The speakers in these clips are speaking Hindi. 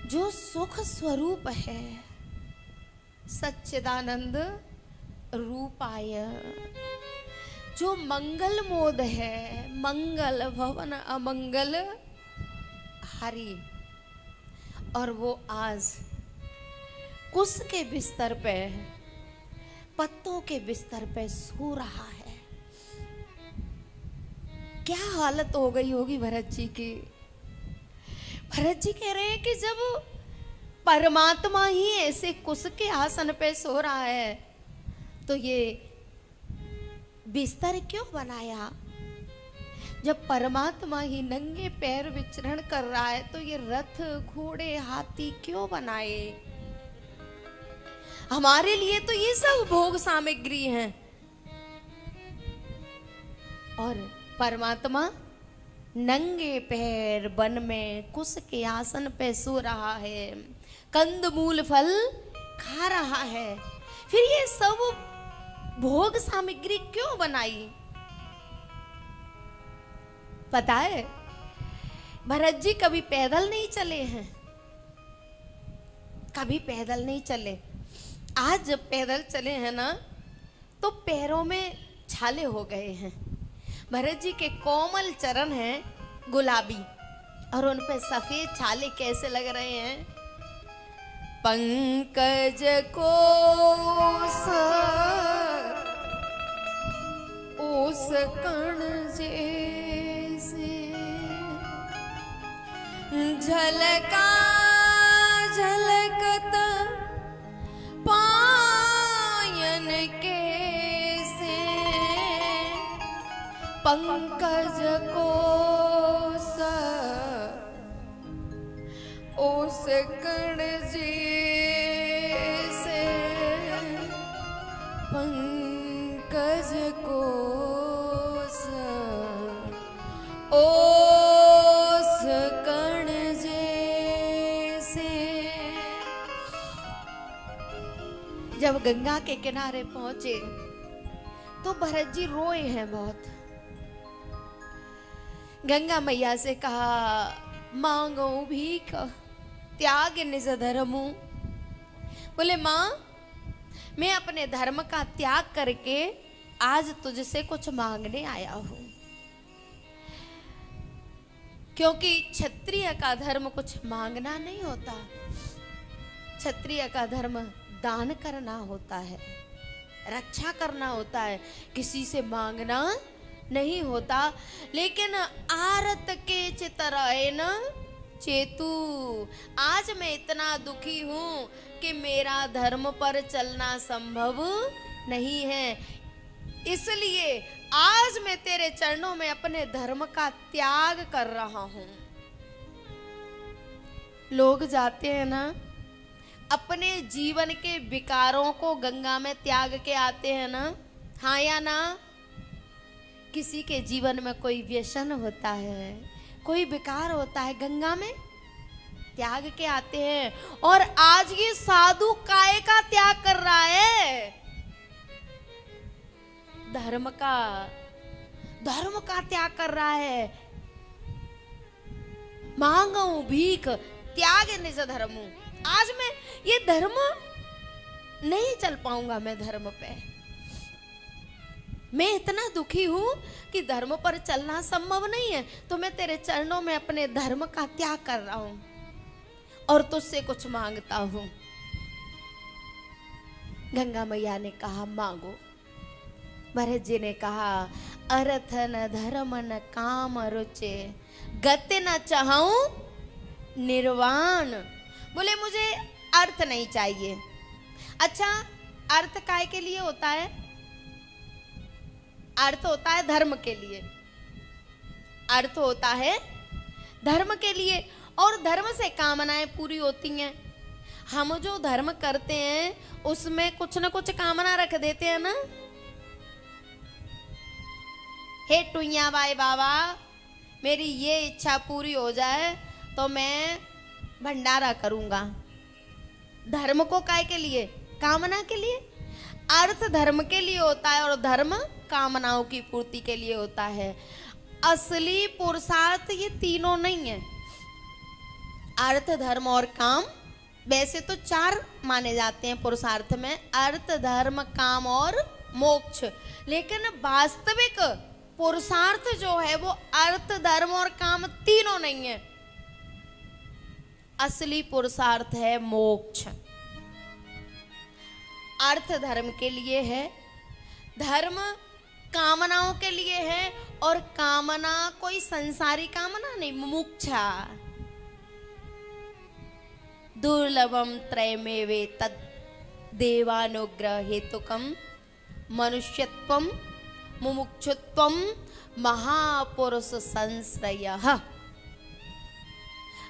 जो सुख स्वरूप है, सच्चिदानंद रूपाय, जो मंगल मोद है, मंगल भवन अमंगल हरि, और वो आज कुश के बिस्तर पे, पत्तों के बिस्तर पे सो रहा है। क्या हालत हो गई होगी भरत जी की। भरत जी कह रहे हैं कि जब परमात्मा ही ऐसे कुश के आसन पे सो रहा है तो ये बिस्तर क्यों बनाया। जब परमात्मा ही नंगे पैर विचरण कर रहा है तो ये रथ घोड़े हाथी क्यों बनाए। हमारे लिए तो ये सब भोग सामग्री हैं, और परमात्मा नंगे पैर वन में कुश के आसन पे सो रहा है, कंद मूल फल खा रहा है। फिर ये सब भोग सामग्री क्यों बनाई। पता है भरत जी कभी पैदल नहीं चले हैं, कभी पैदल नहीं चले। आज जब पैदल चले हैं ना तो पैरों में छाले हो गए हैं। भरत जी के कोमल चरण हैं गुलाबी, और उन पे सफेद छाले कैसे लग रहे हैं। पंकज कोस ओस कण जैसे झलका झलकत पायन कैसे, पंकज कोस ओस कण जैसे, पंकज कोस ओस कण जैसे। जब गंगा के किनारे पहुंचे तो भरत जी रोए हैं बहुत। गंगा मैया से कहा मांगो भीख त्याग निज धर्मु। बोले माँ मैं अपने धर्म का त्याग करके आज तुझसे कुछ मांगने आया हूं, क्योंकि क्षत्रिय का धर्म कुछ मांगना नहीं होता। क्षत्रिय का धर्म दान करना होता है, रक्षा करना होता है, किसी से मांगना नहीं होता। लेकिन आरत के चितरयन चेतु, आज मैं इतना दुखी हूं कि मेरा धर्म पर चलना संभव नहीं है, इसलिए आज मैं तेरे चरणों में अपने धर्म का त्याग कर रहा हूं। लोग जाते हैं ना अपने जीवन के विकारों को गंगा में त्याग के आते हैं ना, हाँ या ना। किसी के जीवन में कोई व्यसन होता है, कोई विकार होता है, गंगा में त्याग के आते हैं। और आज ये साधु काय का त्याग कर रहा है, धर्म का त्याग कर रहा है। मांगो भीख त्याग निज धर्मु। आज मैं ये धर्म नहीं चल पाऊंगा, मैं धर्म पे मैं इतना दुखी हूं कि धर्म पर चलना संभव नहीं है, तो मैं तेरे चरणों में अपने धर्म का त्याग कर रहा हूं और तुझसे कुछ मांगता हूं। गंगा मैया ने कहा मांगो। भरत जी ने कहा अर्थ न धर्म न काम रुचे, गति न चाहूं निर्वाण। बोले मुझे अर्थ नहीं चाहिए। अच्छा अर्थ काय के लिए होता है? अर्थ होता है धर्म के लिए, अर्थ होता है धर्म के लिए, और धर्म से कामनाएं पूरी होती हैं। हम जो धर्म करते हैं उसमें कुछ ना कुछ कामना रख देते हैं ना। हे टुइया बाई बाबा मेरी ये इच्छा पूरी हो जाए तो मैं भंडारा करूंगा। धर्म को काय के लिए? कामना के लिए। अर्थ धर्म के लिए होता है और धर्म कामनाओं की पूर्ति के लिए होता है। असली पुरुषार्थ ये तीनों नहीं है। अर्थ धर्म और काम, वैसे तो 4 माने जाते हैं पुरुषार्थ में, अर्थ धर्म काम और मोक्ष, लेकिन वास्तविक पुरुषार्थ जो है वो अर्थ धर्म और काम तीनों नहीं है। असली पुरुषार्थ है मोक्ष। अर्थ धर्म के लिए है, धर्म कामनाओं के लिए है, और कामना कोई संसारी कामना नहीं, मुमुक्षा। दुर्लभम त्रयमेवे तद देवानुग्रह हेतुकम मनुष्यत्वम मुमुक्षुत्वम महापुरुष संश्रयः।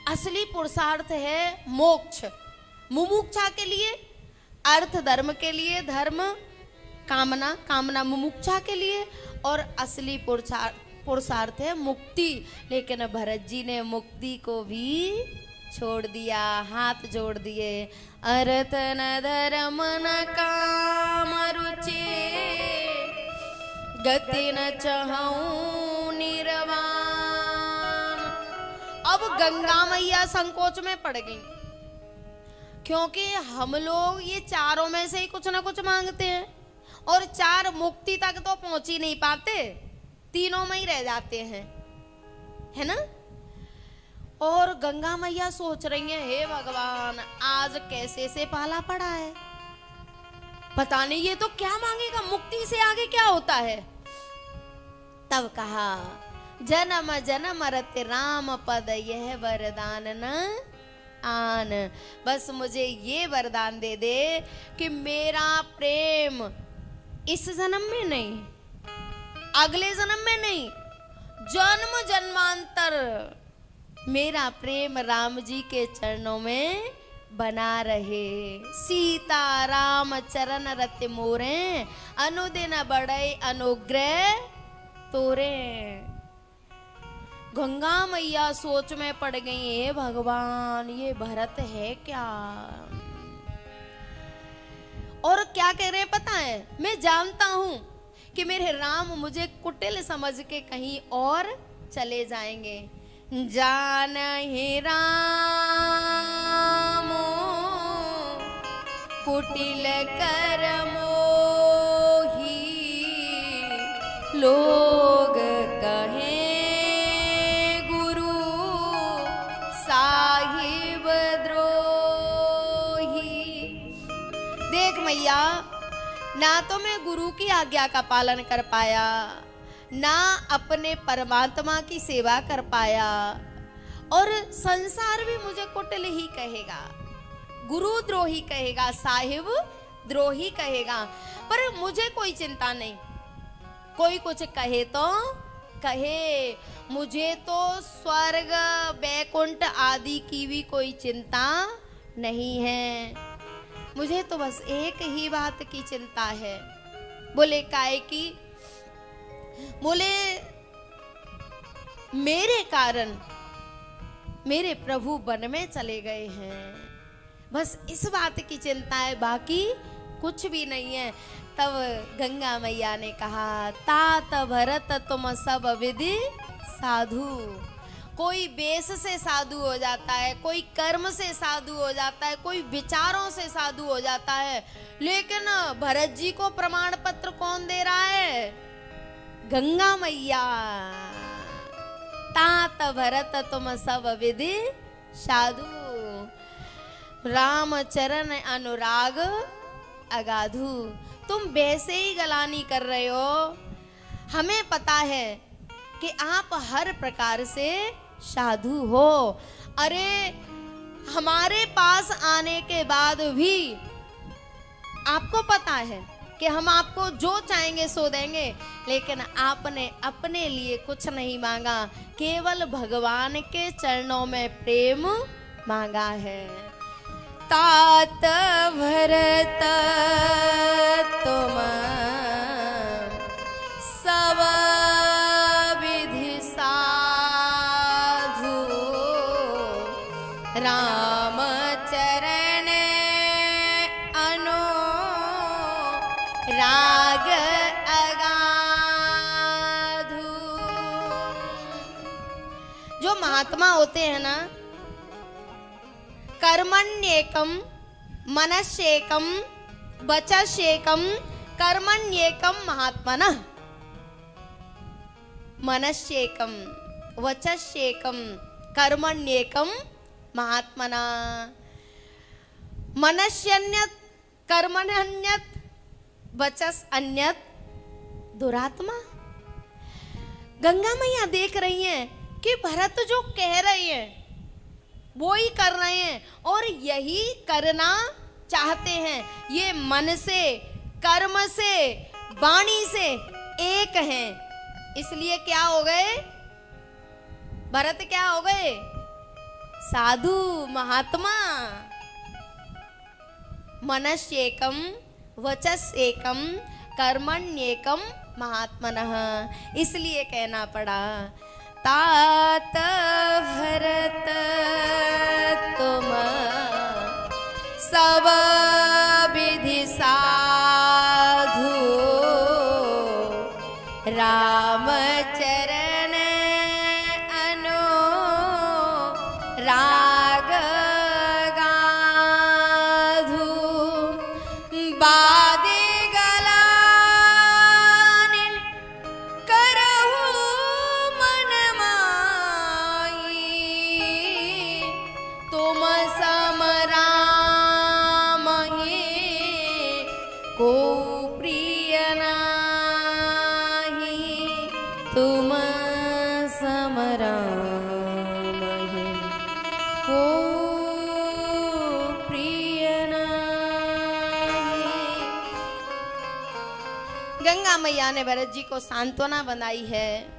असली पुरुषार्थ है मोक्ष। मुमुक्षा के लिए, अर्थ धर्म के लिए, धर्म कामना, कामना मुमुक्षा के लिए, और असली पुरुषार्थ है मुक्ति। लेकिन भरत जी ने मुक्ति को भी छोड़ दिया, हाथ जोड़ दिए। अर्थ न धर्म न काम रुचि, गति न चाहूं निर्वाण। अब गंगा मैया संकोच में पड़ गई, क्योंकि हम लोग ये चारों में से ही कुछ ना कुछ मांगते हैं, और 4 मुक्ति तक तो पहुंच ही नहीं पाते, तीनों में ही रह जाते हैं, है ना। और गंगा मैया सोच रही हैं, हे भगवान आज कैसे से पाला पड़ा है, पता नहीं ये तो क्या मांगेगा, मुक्ति से आगे क्या होता है। तब कहा, जन्म जन्म रति राम पद यह वरदान न आन। बस मुझे ये वरदान दे दे कि मेरा प्रेम इस जन्म में नहीं, अगले जन्म में नहीं, जन्म जन्मांतर मेरा प्रेम राम जी के चरणों में बना रहे। सीता राम चरण रति मोरे, अनुदिन बढ़ई अनुग्रह तोरे। गंगा मैया सोच में पड़ गई, हे भगवान ये भरत है क्या। और क्या कह रहे हैं पता है, मैं जानता हूं कि मेरे राम मुझे कुटिल समझ के कहीं और चले जाएंगे। जान ही राम कुटिल कर मोही, लोग कहें गुरु साहिब द्रोही। देख मैया, ना तो मैं गुरु की आज्ञा का पालन कर पाया, ना अपने परमात्मा की सेवा कर पाया, और संसार भी मुझे कुटिल ही कहेगा, गुरु द्रोही कहेगा, साहिब द्रोही कहेगा। पर मुझे कोई चिंता नहीं, कोई कुछ कहे तो कहे, मुझे तो स्वर्ग वैकुंठ आदि की भी कोई चिंता नहीं है। मुझे तो बस एक ही बात की चिंता है। बोले काहे की? बोले मेरे कारण मेरे प्रभु वन में चले गए हैं, बस इस बात की चिंता है, बाकी कुछ भी नहीं है। तब गंगा मैया ने कहा, तात भरत तुम सब विधि साधु। कोई वेश से साधु हो जाता है, कोई कर्म से साधु हो जाता है, कोई विचारों से साधु हो जाता है, लेकिन भरत जी को प्रमाण पत्र कौन दे रहा है? गंगा मैया। तात भरत तुम सब विधि साधु, राम चरण अनुराग अगाधु। तुम वैसे ही गलानी कर रहे हो, हमें पता है कि आप हर प्रकार से साधु हो। अरे हमारे पास आने के बाद भी आपको पता है कि हम आपको जो चाहेंगे सो देंगे, लेकिन आपने अपने लिए कुछ नहीं मांगा, केवल भगवान के चरणों में प्रेम मांगा है। तात भरत तुम सब विधि साधु, राम चरण अनुराग अगाधु। जो महात्मा होते हैं ना, कर्मण्येकम मनस्येकम वचस्येकम कर्मण्येकम महात्मनः। मनस्येकम वचस्येकम कर्मण्येकम महात्मनः। मनस्यन्यत कर्मण्यन्यत वचस अन्यत दुरात्मा। गंगा मैया देख रही हैं कि भरत जो कह रहे हैं वो ही कर रहे हैं और यही करना चाहते हैं। ये मन से, कर्म से, वाणी से एक हैं। इसलिए क्या हो गए भरत, क्या हो गए साधु महात्मा। मनस्येकम वचस्येकम कर्मण्येकम महात्मनः। इसलिए कहना पड़ा तात भरत तुम सब विधि साधु राम चरण अनु राग गाधु बादे गलाने करहु मन माई तुम समरामहि को प्रिय नाही तुम समरामहि को प्रिय नाही। गंगा मैया ने भरत जी को सांत्वना बनाई है।